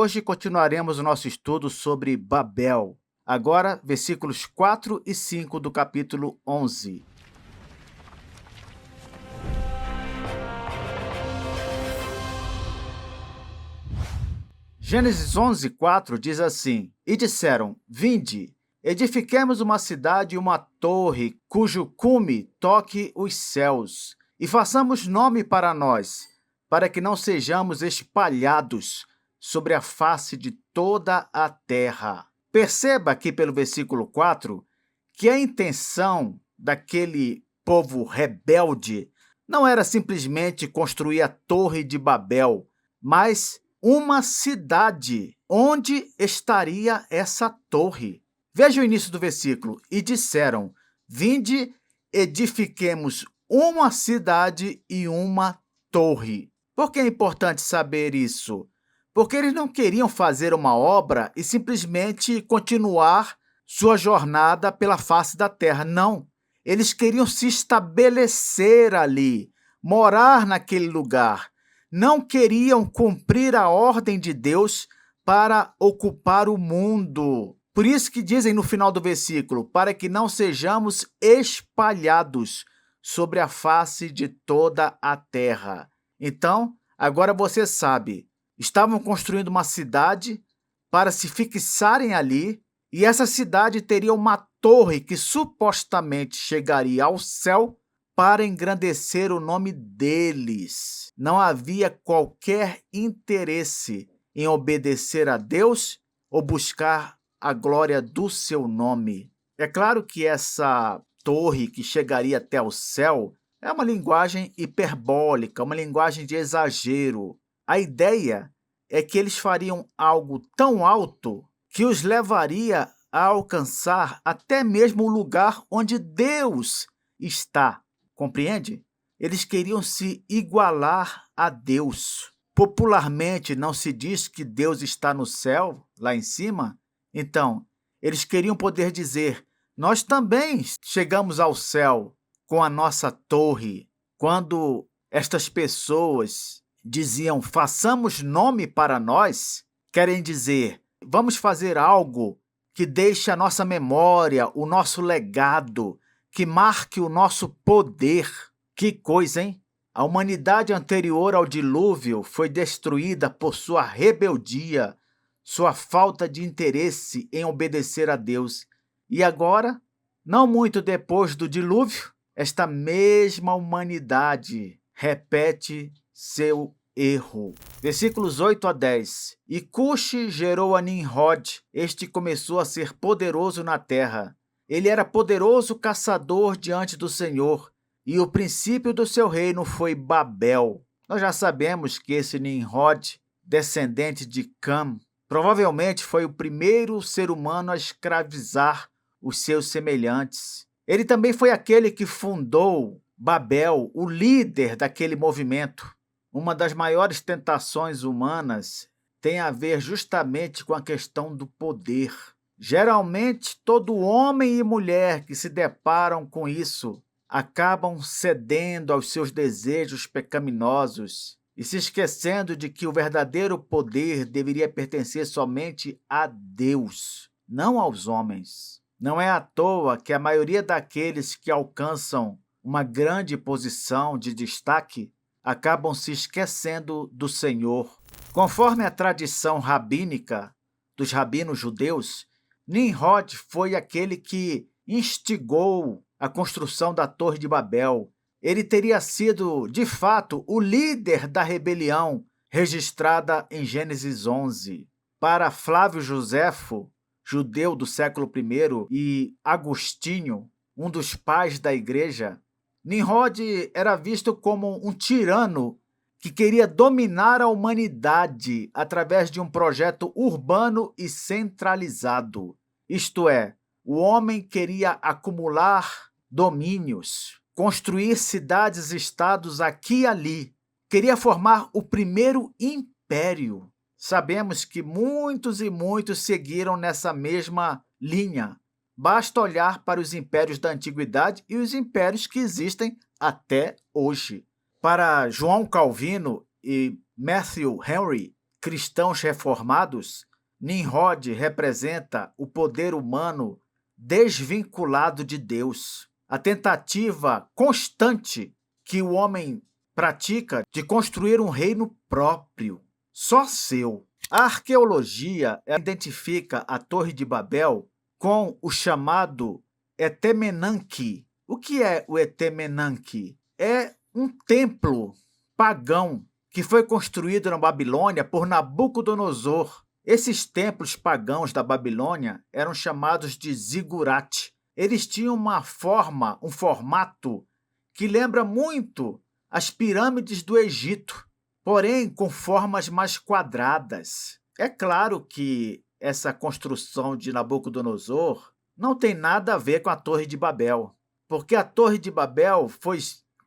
Hoje continuaremos o nosso estudo sobre Babel. Agora, versículos 4 e 5 do capítulo 11. Gênesis 11, 4 diz assim: E disseram, vinde, edifiquemos uma cidade e uma torre, cujo cume toque os céus, e façamos nome para nós, para que não sejamos espalhados sobre a face de toda a terra. Perceba aqui pelo versículo 4 que a intenção daquele povo rebelde não era simplesmente construir a Torre de Babel, mas uma cidade. Onde estaria essa torre? Veja o início do versículo. E disseram, vinde, edifiquemos uma cidade e uma torre. Por que é importante saber isso? Porque eles não queriam fazer uma obra e simplesmente continuar sua jornada pela face da terra. Não. Eles queriam se estabelecer ali, morar naquele lugar. Não queriam cumprir a ordem de Deus para ocupar o mundo. Por isso que dizem no final do versículo, para que não sejamos espalhados sobre a face de toda a terra. Então, agora você sabe, estavam construindo uma cidade para se fixarem ali, e essa cidade teria uma torre que supostamente chegaria ao céu para engrandecer o nome deles. Não havia qualquer interesse em obedecer a Deus ou buscar a glória do seu nome. É claro que essa torre que chegaria até o céu é uma linguagem hiperbólica, uma linguagem de exagero. A ideia é que eles fariam algo tão alto que os levaria a alcançar até mesmo o lugar onde Deus está. Compreende? Eles queriam se igualar a Deus. Popularmente, não se diz que Deus está no céu, lá em cima? Então, eles queriam poder dizer, nós também chegamos ao céu com a nossa torre. Quando estas pessoas diziam, façamos nome para nós, querem dizer, vamos fazer algo que deixe a nossa memória, o nosso legado, que marque o nosso poder. Que coisa, hein? A humanidade anterior ao dilúvio foi destruída por sua rebeldia, sua falta de interesse em obedecer a Deus. E agora, não muito depois do dilúvio, esta mesma humanidade repete seu erro. Versículos 8 a 10. E Cuxi gerou a Nimrod. Este começou a ser poderoso na terra. Ele era poderoso caçador diante do Senhor, e o princípio do seu reino foi Babel. Nós já sabemos que esse Nimrod, descendente de Cam, provavelmente foi o primeiro ser humano a escravizar os seus semelhantes. Ele também foi aquele que fundou Babel, o líder daquele movimento. Uma das maiores tentações humanas tem a ver justamente com a questão do poder. Geralmente, todo homem e mulher que se deparam com isso acabam cedendo aos seus desejos pecaminosos e se esquecendo de que o verdadeiro poder deveria pertencer somente a Deus, não aos homens. Não é à toa que a maioria daqueles que alcançam uma grande posição de destaque acabam se esquecendo do Senhor. Conforme a tradição rabínica dos rabinos judeus, Nimrod foi aquele que instigou a construção da Torre de Babel. Ele teria sido, de fato, o líder da rebelião registrada em Gênesis 11. Para Flávio Joséfo, judeu do século I, e Agostinho, um dos pais da igreja, Nimrod era visto como um tirano que queria dominar a humanidade através de um projeto urbano e centralizado. Isto é, o homem queria acumular domínios, construir cidades-estados aqui e ali, queria formar o primeiro império. Sabemos que muitos e muitos seguiram nessa mesma linha. Basta olhar para os impérios da antiguidade e os impérios que existem até hoje. Para João Calvino e Matthew Henry, cristãos reformados, Nimrod representa o poder humano desvinculado de Deus. A tentativa constante que o homem pratica de construir um reino próprio, só seu. A arqueologia identifica a Torre de Babel com o chamado Etemenanque. O que é o Etemenanque? É um templo pagão que foi construído na Babilônia por Nabucodonosor. Esses templos pagãos da Babilônia eram chamados de zigurate. Eles tinham uma forma, um formato que lembra muito as pirâmides do Egito, porém com formas mais quadradas. É claro que essa construção de Nabucodonosor não tem nada a ver com a Torre de Babel, porque a Torre de Babel foi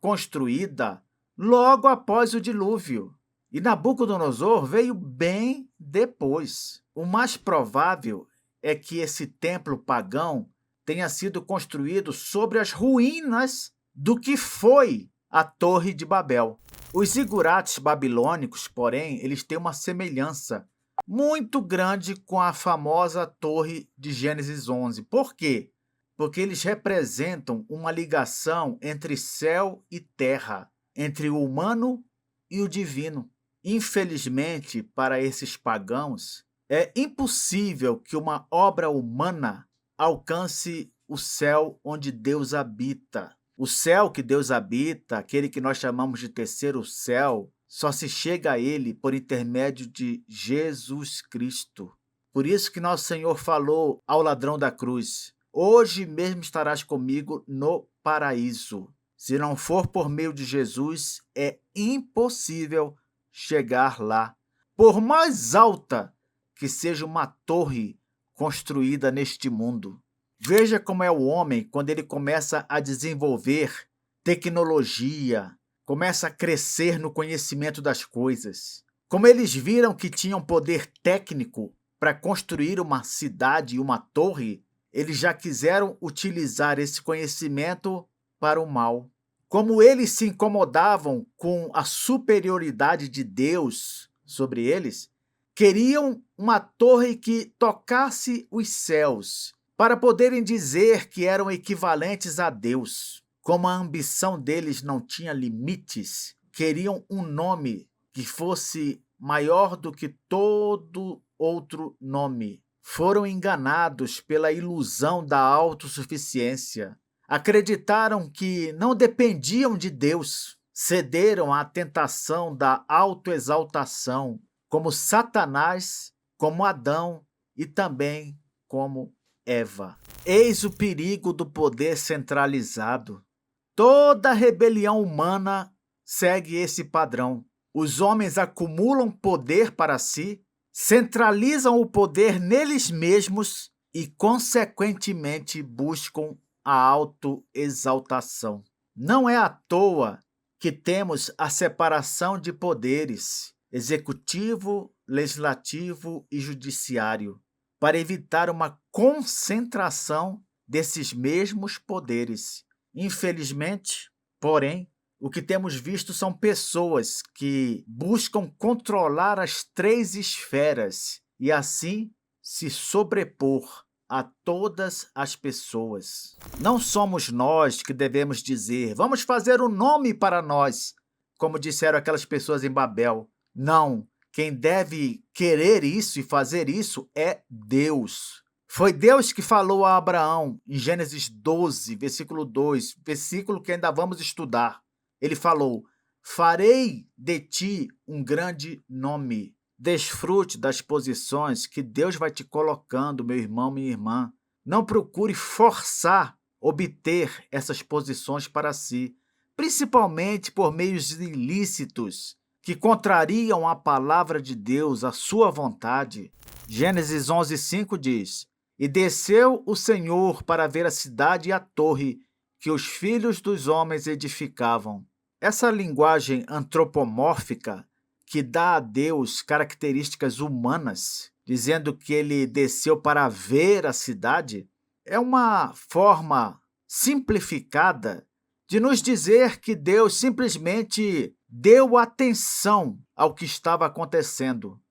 construída logo após o dilúvio, e Nabucodonosor veio bem depois. O mais provável é que esse templo pagão tenha sido construído sobre as ruínas do que foi a Torre de Babel. Os zigurates babilônicos, porém, eles têm uma semelhança muito grande com a famosa Torre de Gênesis 11. Por quê? Porque eles representam uma ligação entre céu e terra, entre o humano e o divino. Infelizmente, para esses pagãos, é impossível que uma obra humana alcance o céu onde Deus habita. O céu que Deus habita, aquele que nós chamamos de terceiro céu, só se chega a ele por intermédio de Jesus Cristo. Por isso que nosso Senhor falou ao ladrão da cruz: hoje mesmo estarás comigo no paraíso. Se não for por meio de Jesus, é impossível chegar lá. Por mais alta que seja uma torre construída neste mundo. Veja como é o homem quando ele começa a desenvolver tecnologia, começa a crescer no conhecimento das coisas. Como eles viram que tinham poder técnico para construir uma cidade e uma torre, eles já quiseram utilizar esse conhecimento para o mal. Como eles se incomodavam com a superioridade de Deus sobre eles, queriam uma torre que tocasse os céus, para poderem dizer que eram equivalentes a Deus. Como a ambição deles não tinha limites, queriam um nome que fosse maior do que todo outro nome. Foram enganados pela ilusão da autossuficiência. Acreditaram que não dependiam de Deus. Cederam à tentação da autoexaltação, como Satanás, como Adão e também como Eva. Eis o perigo do poder centralizado. Toda rebelião humana segue esse padrão. Os homens acumulam poder para si, centralizam o poder neles mesmos e, consequentemente, buscam a autoexaltação. Não é à toa que temos a separação de poderes, executivo, legislativo e judiciário, para evitar uma concentração desses mesmos poderes. Infelizmente, porém, o que temos visto são pessoas que buscam controlar as três esferas e assim se sobrepor a todas as pessoas. Não somos nós que devemos dizer: vamos fazer um nome para nós, como disseram aquelas pessoas em Babel. Não. Quem deve querer isso e fazer isso é Deus. Foi Deus que falou a Abraão em Gênesis 12, versículo 2, versículo que ainda vamos estudar. Ele falou: farei de ti um grande nome. Desfrute das posições que Deus vai te colocando, meu irmão, minha irmã. Não procure forçar, obter essas posições para si, principalmente por meios ilícitos, que contrariam a palavra de Deus, a sua vontade. Gênesis 11:5 diz: e desceu o Senhor para ver a cidade e a torre que os filhos dos homens edificavam. Essa linguagem antropomórfica que dá a Deus características humanas, dizendo que ele desceu para ver a cidade, é uma forma simplificada de nos dizer que Deus simplesmente deu atenção ao que estava acontecendo.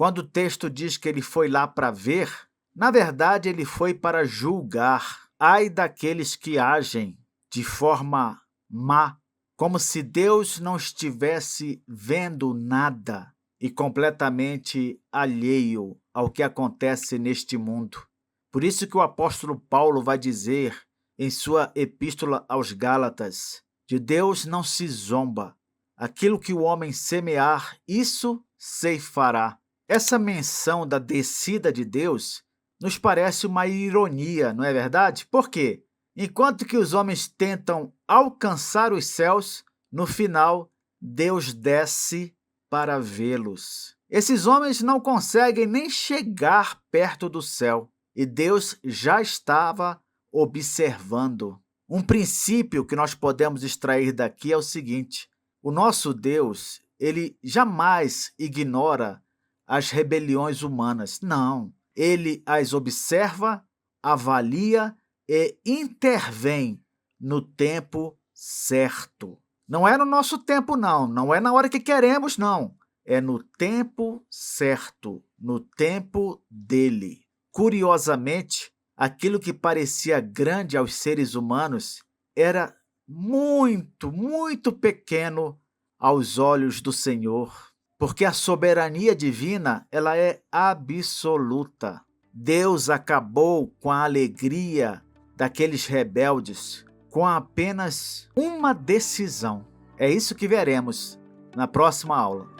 Quando o texto diz que ele foi lá para ver, na verdade ele foi para julgar. Ai daqueles que agem de forma má, como se Deus não estivesse vendo nada e completamente alheio ao que acontece neste mundo. Por isso que o apóstolo Paulo vai dizer em sua epístola aos Gálatas: de Deus não se zomba. Aquilo que o homem semear, isso ceifará. Essa menção da descida de Deus nos parece uma ironia, não é verdade? Por quê? Enquanto que os homens tentam alcançar os céus, no final, Deus desce para vê-los. Esses homens não conseguem nem chegar perto do céu, e Deus já estava observando. Um princípio que nós podemos extrair daqui é o seguinte: o nosso Deus, ele jamais ignora as rebeliões humanas. Não, ele as observa, avalia e intervém no tempo certo. Não é no nosso tempo, não. Não é na hora que queremos, não. É no tempo certo, no tempo dele. Curiosamente, aquilo que parecia grande aos seres humanos era muito, muito pequeno aos olhos do Senhor, porque a soberania divina, ela é absoluta. Deus acabou com a alegria daqueles rebeldes com apenas uma decisão. É isso que veremos na próxima aula.